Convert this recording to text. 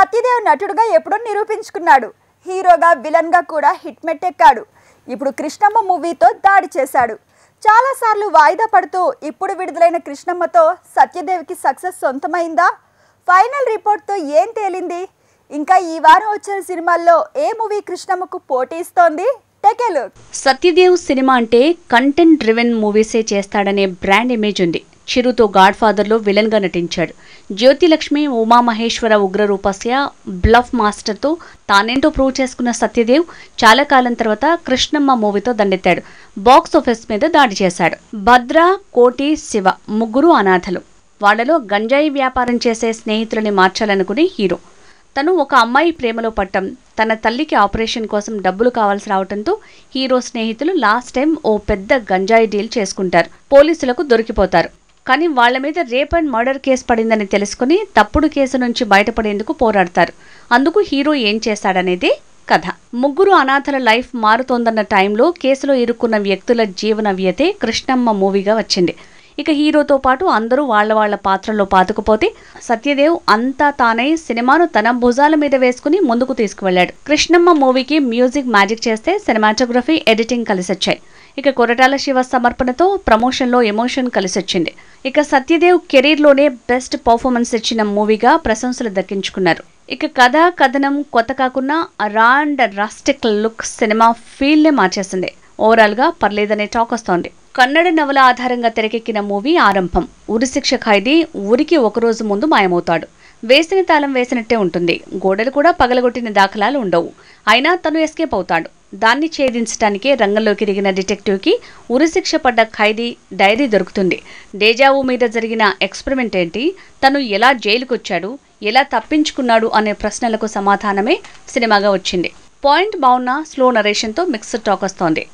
సత్యదేవ్ నటుడుగా ఎప్పుడో నిరూపించుకున్నాడు. హీరోగా విలన్గా కూడా హిట్ మెట్టెక్కాడు. ఇప్పుడు కృష్ణమ్మ మూవీతో దాడి చేశాడు. చాలాసార్లు వాయిదా పడుతూ ఇప్పుడు విడుదలైన కృష్ణమ్మతో సత్యదేవ్కి సక్సెస్ సొంతమైందా? ఫైనల్ రిపోర్ట్తో ఏం తేలింది? ఇంకా ఈ వారం వచ్చిన సినిమాల్లో ఏ మూవీ కృష్ణమ్మకు పోటీ ఇస్తోంది? Take a look. Satyadev cinema అంటే కంటెంట్ డ్రివెన్ మూవీసే చేస్తాడనే బ్రాండ్ ఇమేజ్ ఉంది. చిరుతో గాడ్ ఫాదర్లో విలన్గా నటించాడు. జ్యోతిలక్ష్మి ఉమామహేశ్వర ఉగ్రరూపస్య బ్లఫ్ మాస్టర్తో తానేంటో ప్రూవ్ చేసుకున్న సత్యదేవ్ చాలా కాలం తర్వాత కృష్ణమ్మ మూవీతో దండెత్తాడు. బాక్స్ ఆఫీస్ మీద దాడి చేశాడు. భద్ర, కోటి, శివ ముగ్గురు అనాథలు. వాళ్లలో గంజాయి వ్యాపారం చేసే స్నేహితులని మార్చాలనుకునే హీరో. తను ఒక అమ్మాయి ప్రేమలో పట్టం, తన తల్లికి ఆపరేషన్ కోసం డబ్బులు కావాల్సి రావడంతో హీరో స్నేహితులు లాస్ట్ టైం ఓ పెద్ద గంజాయి డీల్ చేసుకుంటారు. పోలీసులకు దొరికిపోతారు. కానీ వాళ్ల మీద రేప్ అండ్ మర్డర్ కేసు పడిందని తెలుసుకుని తప్పుడు కేసు నుంచి బయటపడేందుకు పోరాడతారు. అందుకు హీరో ఏం చేశాడనేదే కథ. ముగ్గురు అనాథల లైఫ్ మారుతోందన్న టైంలో కేసులో ఇరుక్కున్న వ్యక్తుల జీవన వ్యతే కృష్ణమ్మ మూవీగా వచ్చింది. ఇక హీరోతో పాటు అందరూ వాళ్ల పాత్రల్లో పాతుకుపోతే సత్యదేవ్ అంతా తానై సినిమాను తన భుజాల మీద వేసుకుని ముందుకు తీసుకువెళ్లాడు. కృష్ణమ్మ మూవీకి మ్యూజిక్ మ్యాజిక్ చేస్తే సినిమాటోగ్రఫీ, ఎడిటింగ్ కలిసొచ్చాయి. ఇక కొరటాల శివ సమర్పణతో ప్రమోషన్లో ఎమోషన్ కలిసొచ్చింది. ఇక సత్యదేవ్ కెరీర్లోనే బెస్ట్ పర్ఫార్మెన్స్ ఇచ్చిన మూవీగా ప్రశంసలు దక్కించుకున్నారు. ఇక కథ, కథనం కొత్త కాకుండా రా అండ్ రస్టిక్ లుక్ సినిమా ఫీల్నే మార్చేసింది. ఓవరాల్గా పర్లేదనే టాక్ వస్తోంది. కన్నడ నవల ఆధారంగా తెరకెక్కిన మూవీ ఆరంభం. ఉరిశిక్ష ఖైదీ ఊరికి ఒకరోజు ముందు మాయమవుతాడు. వేసిన తాళం వేసినట్టే ఉంటుంది. గోడలు కూడా పగలగొట్టిన దాఖలాలు ఉండవు. అయినా తను ఎస్కేప్ అవుతాడు. దాన్ని ఛేదించడానికే రంగంలోకి దిగిన డిటెక్టివ్కి ఉరిశిక్ష పడ్డ ఖైదీ డైరీ దొరుకుతుంది. డేజావు మీద జరిగిన ఎక్స్పెరిమెంట్ ఏంటి, తను ఎలా జైలుకొచ్చాడు, ఎలా తప్పించుకున్నాడు అనే ప్రశ్నలకు సమాధానమే సినిమాగా వచ్చింది. పాయింట్ బాగున్న స్లో నరేషన్తో మిక్స్డ్ టాక్ వస్తోంది.